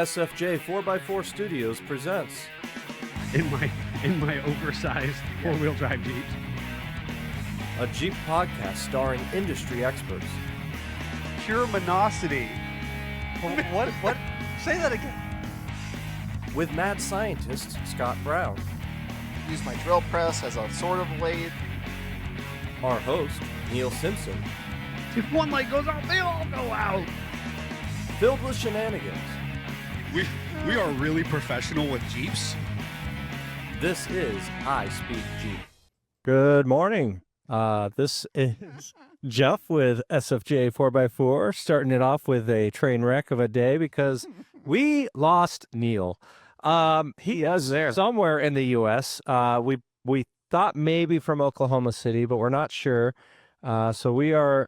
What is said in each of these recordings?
SFJ 4x4 Studios presents in my oversized four-wheel drive Jeep. a Jeep podcast starring industry experts. Pure monosity. What? Say that again. With mad scientist Scott Brown, Use my drill press as a sort of lathe. our host Neil Simpson, If one light goes out, they all go out. filled with shenanigans. We are really professional with Jeeps. This is I Speak Jeep. Good morning. This is Jeff with SFJ 4x4, starting it off with a train wreck of a day because we lost Neil. He is there somewhere in the U.S. We thought maybe from Oklahoma City, but we're not sure. So we are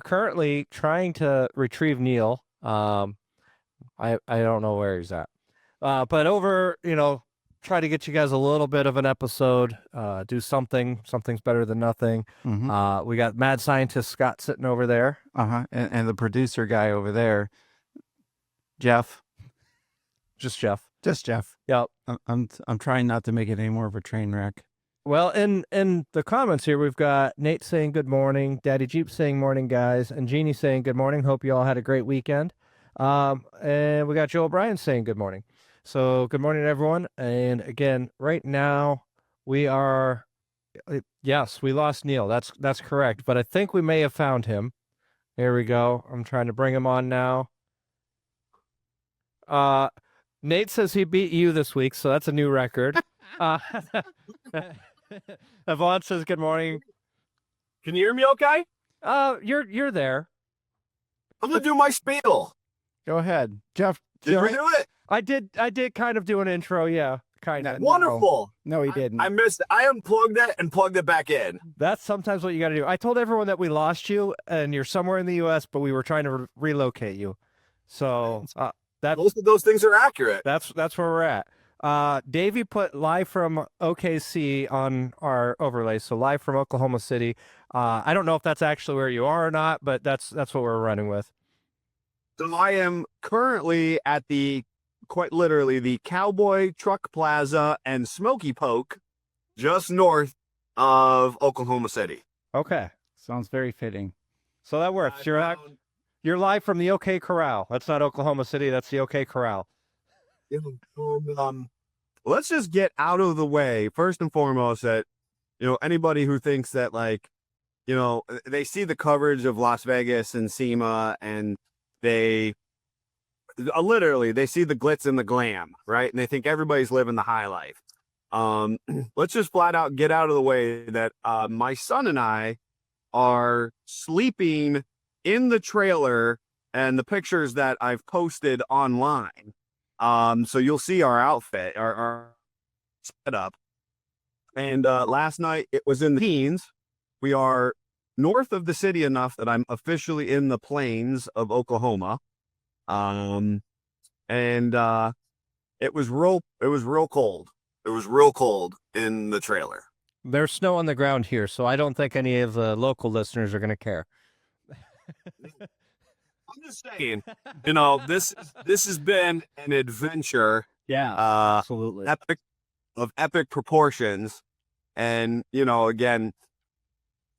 currently trying to retrieve Neil. I don't know where he's at. But over, try to get you guys a little bit of an episode, do something. Something's better than nothing. Mm-hmm. We got mad scientist Scott sitting over there. And the producer guy over there, Jeff. Just Jeff. Just Jeff. Yep. I'm trying not to make it any more of a train wreck. Well, in the comments here, we've got Nate saying good morning, Daddy Jeep saying morning, guys, and Jeannie saying good morning. Hope you all had a great weekend. And we got Joe O'Brien saying good morning. So good morning, everyone. And again, right now we are, yes, we lost Neil. That's correct. But I think we may have found him. Here we go. I'm trying to bring him on now. Nate says he beat you this week, so that's a new record. Yvonne says good morning. Can you hear me okay? You're there. I'm going to do my spiel. Go ahead, Jeff. Did we do it? I did kind of do an intro, yeah, kind of. Wonderful. No, he didn't. I missed it. I unplugged it and plugged it back in. That's sometimes what you got to do. I told everyone that we lost you and you're somewhere in the U.S., but we were trying to relocate you. So Most of those things are accurate. that's where we're at. Davey put live from OKC on our overlay, so live from Oklahoma City. I don't know if that's actually where you are or not, but that's what we're running with. So I am currently at quite literally, the Cowboy Truck Plaza and Smoky Poke, just north of Oklahoma City. Okay, Sounds very fitting. so that works. You're live from the OK Corral. That's not Oklahoma City. That's the OK Corral. Let's just get out of the way first and foremost that anybody who thinks that they see the coverage of Las Vegas and SEMA and they literally see the glitz and the glam, right? And they think everybody's living the high life. Let's just flat out get out of the way that my son and I are sleeping in the trailer and the pictures that I've posted online. So you'll see our outfit, our setup. And last night it was in the teens. We are north of the city enough that I'm officially in the plains of Oklahoma. And it was real cold. It was real cold in the trailer. There's snow on the ground here, so I don't think any of the local listeners are going to care. I'm just saying, this has been an adventure. Yeah, absolutely. Epic proportions. And, again,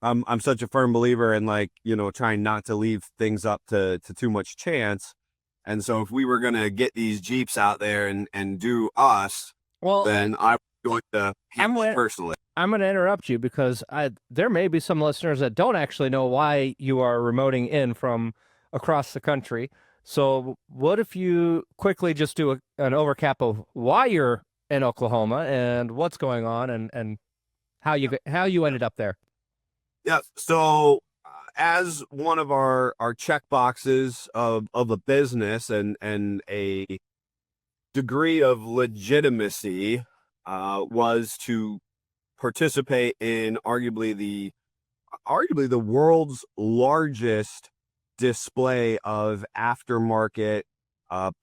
I'm such a firm believer in trying not to leave things up to too much chance. And so if we were going to get these Jeeps out there and do us, then I'm going to personally. I'm going to interrupt you because there may be some listeners that don't actually know why you are remoting in from across the country. So what if you quickly just do an overcap of why you're in Oklahoma and what's going on and how you ended up there? Yeah. So as one of our check boxes of a business and a degree of legitimacy was to participate in arguably the world's largest display of aftermarket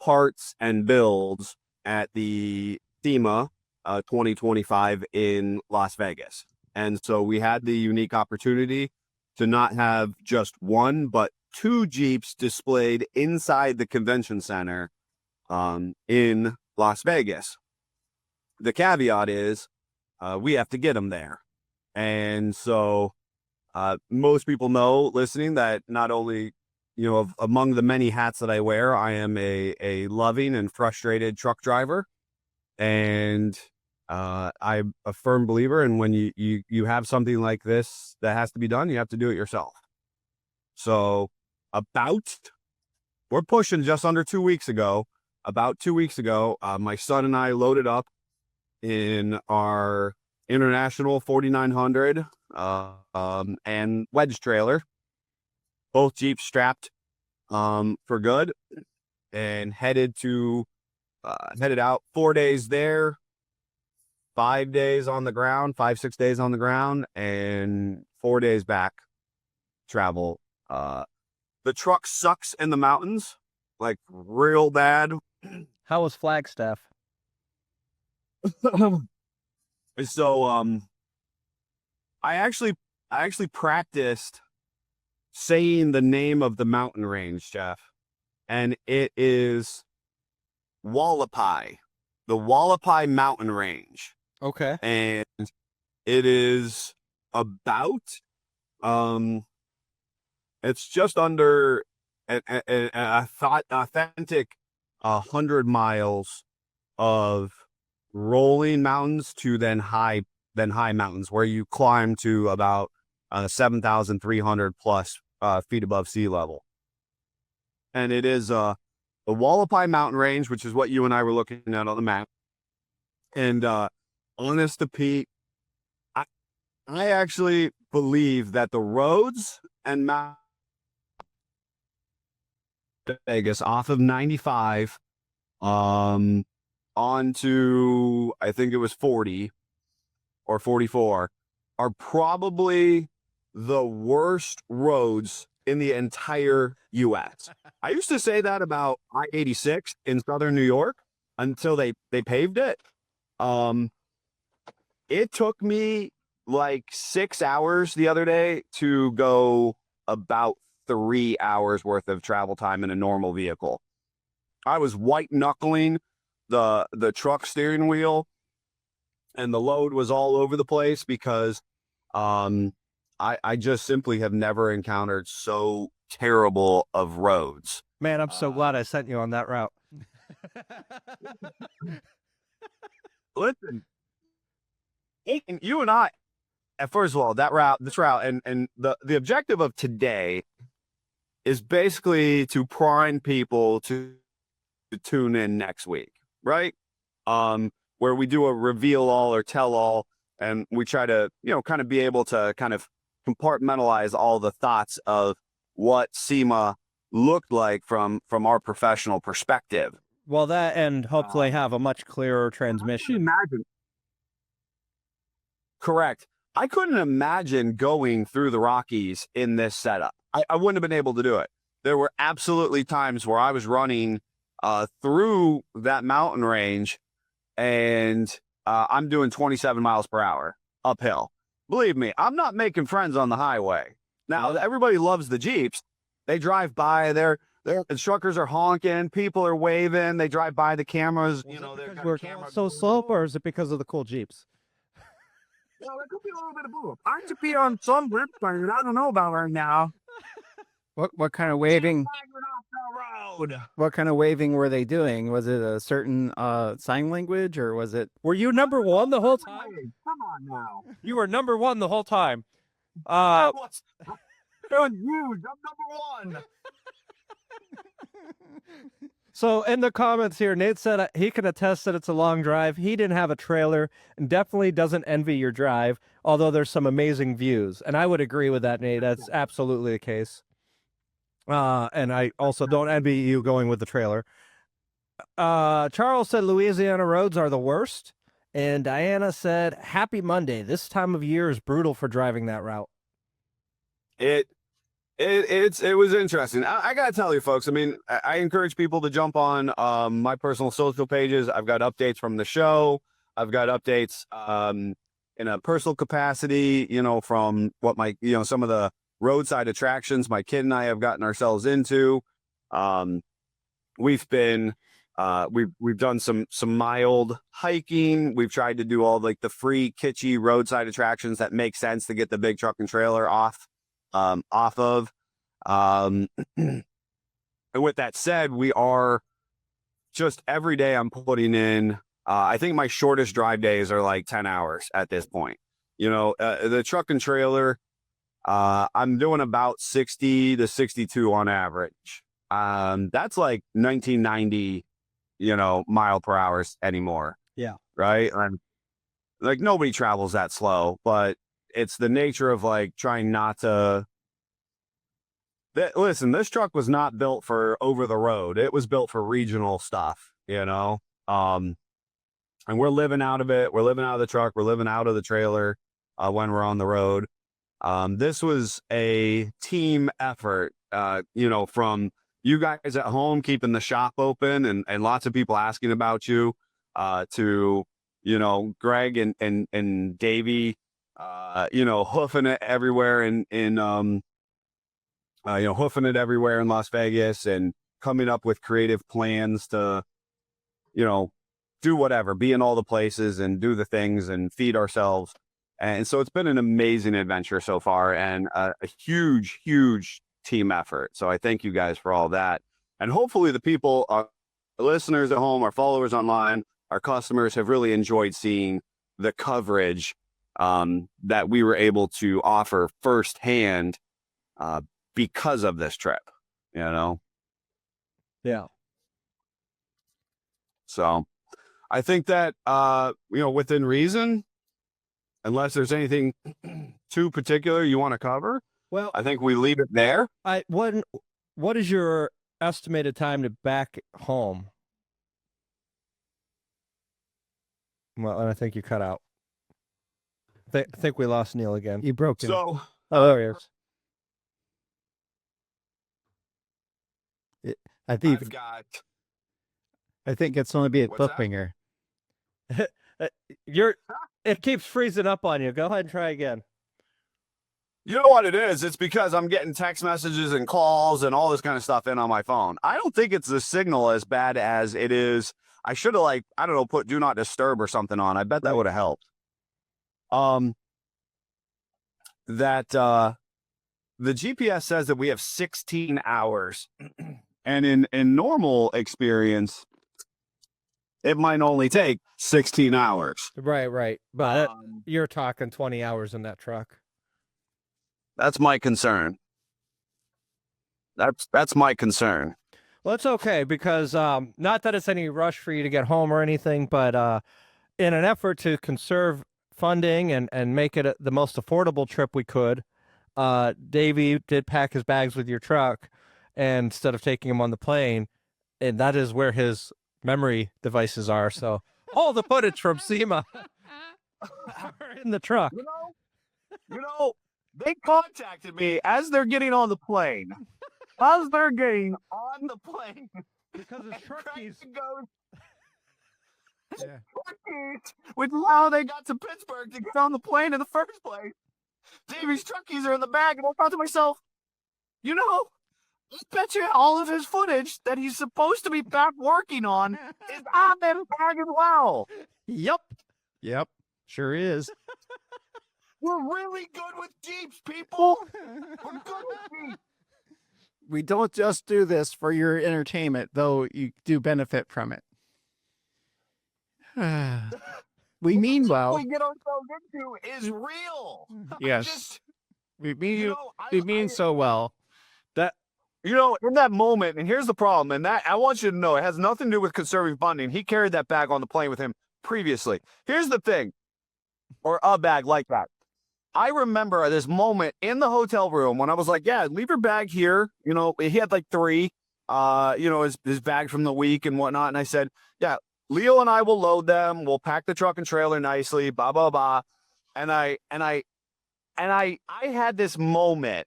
parts and builds at the SEMA 2025 in Las Vegas. And so we had the unique opportunity to not have just one, but two Jeeps displayed inside the convention center in Las Vegas. The caveat is we have to get them there. And so most people know listening that not only, among the many hats that I wear, I am a loving and frustrated truck driver. And I'm a firm believer in when you have something like this that has to be done, you have to do it yourself. So we're pushing just under 2 weeks ago. About 2 weeks ago, my son and I loaded up in our International 4900 and wedge trailer, both Jeeps strapped for good, and headed out 4 days there, 5 days on the ground, 6 days on the ground, and 4 days back travel. The truck sucks in the mountains, like real bad. How was Flagstaff? So I actually practiced saying the name of the mountain range, Jeff, and it is Wallapai, the Wallapai mountain range. Okay. And it is about it's just under an authentic 100 miles of rolling mountains to then high mountains, where you climb to about 7,300 plus feet above sea level. And it is the Wallapai mountain range, which is what you and I were looking at on the map. And honest to Pete, I actually believe that the roads and Vegas off of 95 onto, I think it was 40 or 44, are probably the worst roads in the entire U.S. I used to say that about I-86 in southern New York until they paved it. It took me like 6 hours the other day to go about 3 hours worth of travel time in a normal vehicle. I was white knuckling the truck steering wheel, and the load was all over the place because I just simply have never encountered so terrible of roads. Man, I'm so glad I sent you on that route. Listen, you and I, first of all, this route, and the objective of today is basically to prime people to tune in next week, right? Where we do a reveal all or tell all, and we try to, kind of be able to kind of compartmentalize all the thoughts of what SEMA looked like from our professional perspective. Well, that, and hopefully have a much clearer transmission. Imagine. Correct. I couldn't imagine going through the Rockies in this setup. I wouldn't have been able to do it. There were absolutely times where I was running through that mountain range, and I'm doing 27 miles per hour uphill. Believe me, I'm not making friends on the highway. Now, everybody loves the Jeeps. They drive by, their instructors are honking, people are waving, they drive by the cameras. We're so slow, or is it because of the cool Jeeps? Well, there could be a little bit of both. I could be on some rip burn. I don't know about right now. What kind of waving? What kind of waving were they doing? Was it a certain sign language, or was it? Were you number one the whole time? Come on now. You were number one the whole time. It was huge. I'm number one. So in the comments here, Nate said he can attest that it's a long drive. He didn't have a trailer and definitely doesn't envy your drive, although there's some amazing views. And I would agree with that, Nate. That's absolutely the case. And I also don't envy you going with the trailer. Charles said Louisiana roads are the worst. And Diana said, happy Monday. This time of year is brutal for driving that route. It was interesting. I gotta tell you, folks. I mean, I encourage people to jump on my personal social pages. I've got updates from the show. I've got updates in a personal capacity. From what some of the roadside attractions my kid and I have gotten ourselves into. We've been We've done some mild hiking. We've tried to do all like the free kitschy roadside attractions that make sense to get the big truck and trailer off of. And with that said, we are just every day I'm putting in. I think my shortest drive days are like 10 hours at this point. You know, the truck and trailer, I'm doing about 60 to 62 on average. That's like 1990, mile per hour anymore. Yeah. Right. And like nobody travels that slow, but it's the nature of like trying not to. Listen, this truck was not built for over the road. It was built for regional stuff, and we're living out of it. We're living out of the truck. We're living out of the trailer when we're on the road. This was a team effort, from you guys at home keeping the shop open and lots of people asking about you, to, Greg and Davey, hoofing it everywhere hoofing it everywhere in Las Vegas and coming up with creative plans to, do whatever, be in all the places and do the things and feed ourselves. And so it's been an amazing adventure so far and a huge, huge team effort. So I thank you guys for all that. And hopefully the people, our listeners at home, our followers online, our customers have really enjoyed seeing the coverage that we were able to offer firsthand because of this trip, Yeah. So I think that, within reason, unless there's anything too particular you want to cover, Well, I think we leave it there. what is your estimated time to back home? Well, and I think you cut out. I think we lost Neil again. You broke him. So, Oh, there he is. I think I've got, it's only be a What's that? cliffhanger. It keeps freezing up on you. Go ahead and try again. you know what it is? It's because I'm getting text messages and calls and all this kind of stuff in on my phone. I don't think it's the signal as bad as it is. I should have put do not disturb or something on. I bet that would have helped. The GPS says that we have 16 hours. And in normal experience, it might only take 16 hours. Right. But you're talking 20 hours in that truck. That's my concern. That's my concern. Well, it's okay because not that it's any rush for you to get home or anything, but in an effort to conserve funding and make it the most affordable trip we could, Davey did pack his bags with your truck, and instead of taking him on the plane, and that is where his memory devices are. So all the footage from SEMA are in the truck. They contacted me as they're getting on the plane. As they're getting on the plane. Because his truck keys. Yeah. With how they got to Pittsburgh to get on the plane in the first place. Davey's truck keys are in the bag, and I thought to myself, I bet you all of his footage that he's supposed to be back working on is on that bag as well. Yep. Sure is. We're really good with Jeeps, people. We're good with Jeeps. We don't just do this for your entertainment, though you do benefit from it. We mean well. What we get ourselves into is real. Yes. We mean so well. In that moment, and here's the problem, and that I want you to know, it has nothing to do with conserving funding. He carried that bag on the plane with him previously. Here's the thing, or a bag like that. I remember this moment in the hotel room when I was like, yeah, leave your bag here. He had like 3, his bag from the week and whatnot. And I said, yeah, Leo and I will load them. We'll pack the truck and trailer nicely, blah, blah, blah. And I had this moment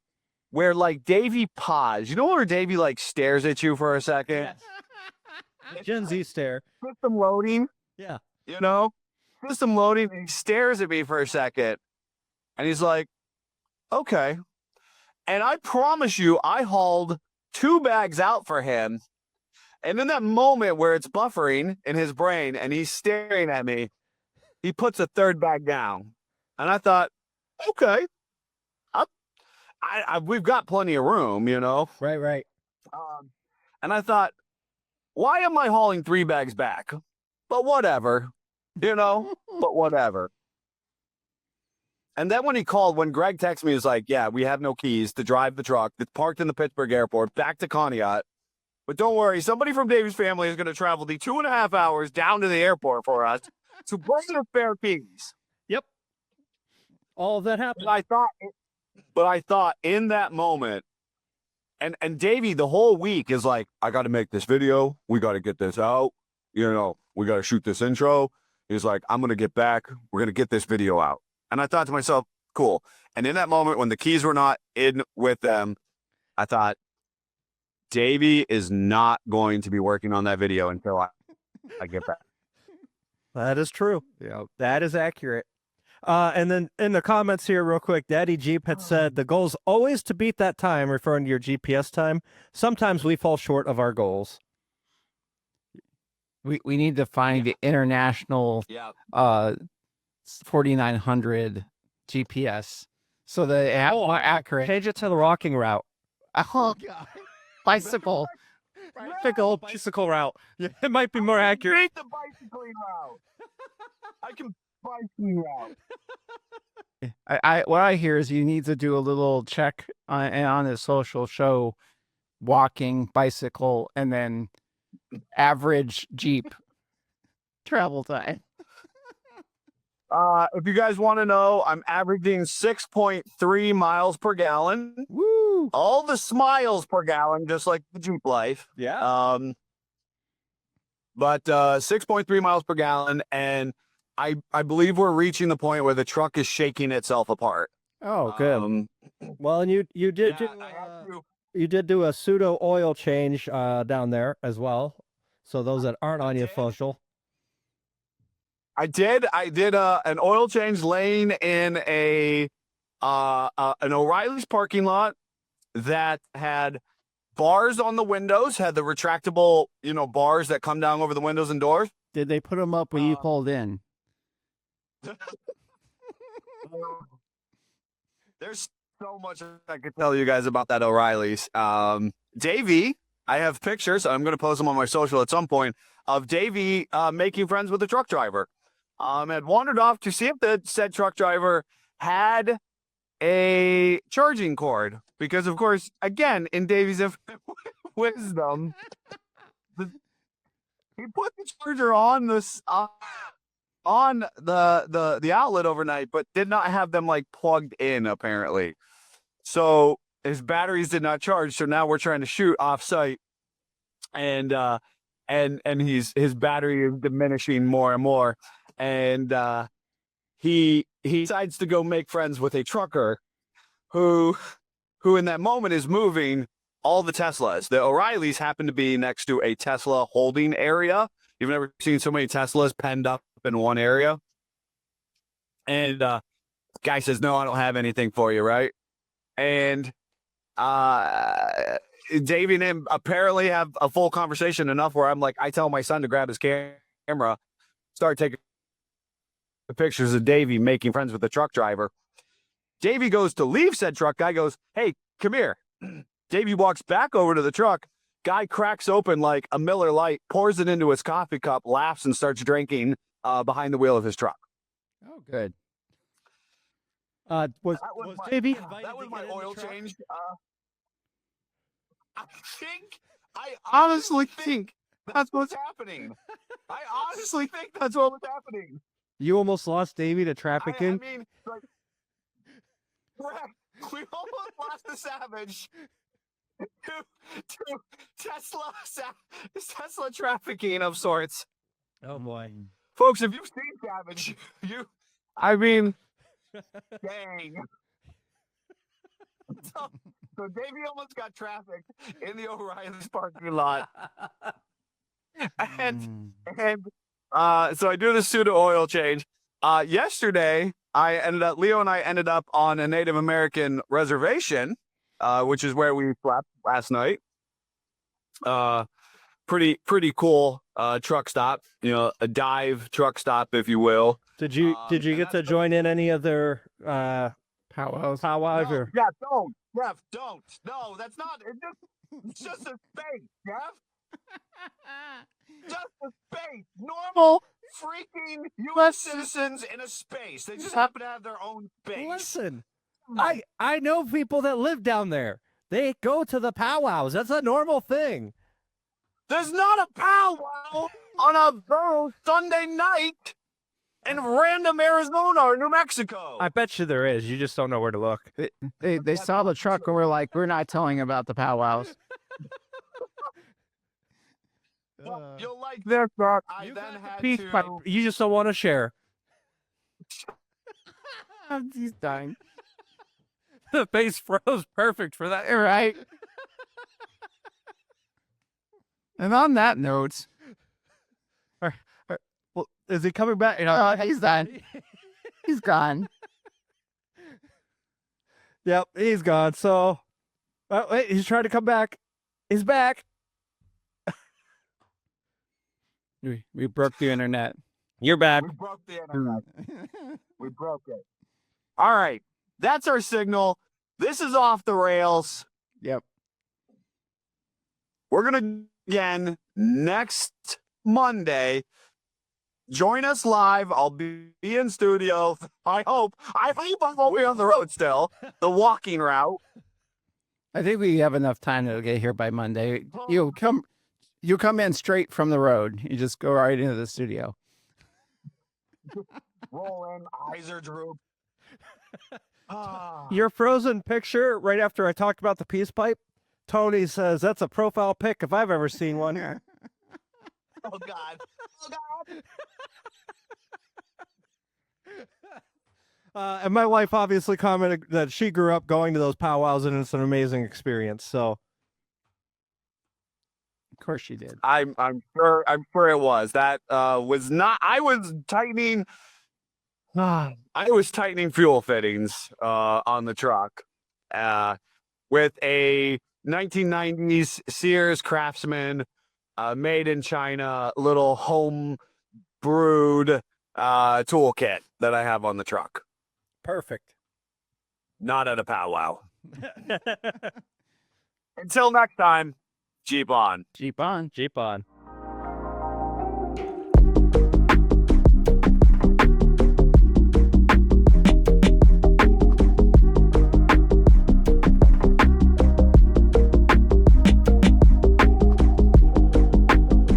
where like Davey paused. Where Davey like stares at you for a second? Yes. Gen Z stare. System loading. Yeah. System loading. And he stares at me for a second. And he's like, okay. And I promise you, I hauled 2 bags out for him. And in that moment where it's buffering in his brain and he's staring at me, he puts a third bag down. And I thought, okay, we've got plenty of room, you know? Right. And I thought, why am I hauling 3 bags back? But whatever, you know, but whatever. And then when Greg texted me, he was like, yeah, we have no keys to drive the truck that's parked in the Pittsburgh airport back to Conneaut. But don't worry, somebody from Davy's family is going to travel the 2.5 hours down to the airport for us to bring the spare keys. Yep. All of that happened. But I thought in that moment, and Davey the whole week is like, I got to make this video. We got to get this out. You know, we got to shoot this intro. He's like, I'm going to get back. We're going to get this video out. And I thought to myself, cool. And in that moment, when the keys were not in with them, I thought, Davey is not going to be working on that video until I get back. That is true. Yeah, that is accurate. And then in the comments here, real quick, Daddy Jeep had said the goal is always to beat that time, referring to your GPS time. Sometimes we fall short of our goals. We need to find the international 4900 GPS so that it's more accurate. Change it to the rocking route. Oh, God. Bicycle. Bicycle route. Yeah, it might be more accurate. The bicycling route. I can bicycling route. What I hear is you need to do a little check on his social show, walking, bicycle, and then average Jeep travel time. If you guys want to know, I'm averaging 6.3 miles per gallon. Woo! All the smiles per gallon, just like the Jeep life. Yeah. But 6.3 miles per gallon, and I believe we're reaching the point where the truck is shaking itself apart. Oh, good. Well, and you did do a pseudo oil change down there as well. So those that aren't on your social. I did an oil change laying in an O'Reilly's parking lot that had bars on the windows, had the retractable, bars that come down over the windows and doors. Did they put them up when you pulled in? There's so much I could tell you guys about that O'Reilly's. Davey, I have pictures. I'm going to post them on my social at some point of Davey making friends with a truck driver. Had wandered off to see if the said truck driver had a charging cord, because of course, again, in Davey's wisdom, he put the charger on this on the outlet overnight, but did not have them plugged in apparently. So his batteries did not charge. So now we're trying to shoot off site, and his battery is diminishing more and more. And he decides to go make friends with a trucker who in that moment is moving all the Teslas. The O'Reillys happen to be next to a Tesla holding area. You've never seen so many Teslas penned up in one area. And guy says, no, I don't have anything for you, right? And Davey and him apparently have a full conversation enough where I'm like, I tell my son to grab his camera, start taking pictures of Davey making friends with the truck driver. Davey goes to leave said truck. Guy goes, hey, come here. Davey walks back over to the truck. Guy cracks open like a Miller Lite, pours it into his coffee cup, laughs, and starts drinking behind the wheel of his truck. Oh, good. Was Davey invited that was to my get in the oil truck? change. I honestly think that's what's happening. I honestly think that's what was happening. You almost lost Davey to trafficking? I mean, correct. We almost lost the Savage to Tesla trafficking of sorts. Oh boy, folks! If you've seen Savage, dang. So Davey almost got trafficked in the O'Reilly's parking lot, and so I do the pseudo oil change. Yesterday, Leo and I ended up on a Native American reservation, which is where we slept last night. pretty cool truck stop. You know, a dive truck stop, if you will. Did you And get to that's join in any of their Powwows. powwows No, or? yeah, don't, Jeff, don't. No, that's not. It's just a space, Jeff. Just a space. Normal freaking U.S. citizens in a space. They just happen to have their own space. Listen, I know people that live down there. They go to the powwows. That's a normal thing. There's not a powwow on a Sunday night in random Arizona or New Mexico. I bet you there is. You just don't know where to look. They saw the truck and were like, we're not telling about the powwows. Well, you'll like this, truck. I You then got the had peace to. pipe. You just don't want to share. He's dying. The face froze perfect for that. Right. And on that note, Well, is he coming back? You know, he's done. He's gone. Yep, he's gone. So, wait, he's trying to come back. He's back. We broke the internet. You're back. We broke the internet. We broke it. All right. That's our signal. This is off the rails. Yep. We're going to again next Monday. Join us live. I'll be in studio. I hope I won't be on the road still. The walking route. I think we have enough time to get here by Monday. You come in straight from the road. You just go right into the studio. Roll in, eyes are drooped. Your frozen picture right after I talked about the peace pipe. Tony says that's a profile pic if I've ever seen one. Oh God. Oh God. And my wife obviously commented that she grew up going to those powwows and it's an amazing experience. So Of course she did. I'm sure it was. That was not. I was tightening fuel fittings on the truck with a 1990s Sears Craftsman made in China little home brewed toolkit that I have on the truck. perfect. Not at a powwow. Until next time, Jeep on. Jeep on. Jeep on.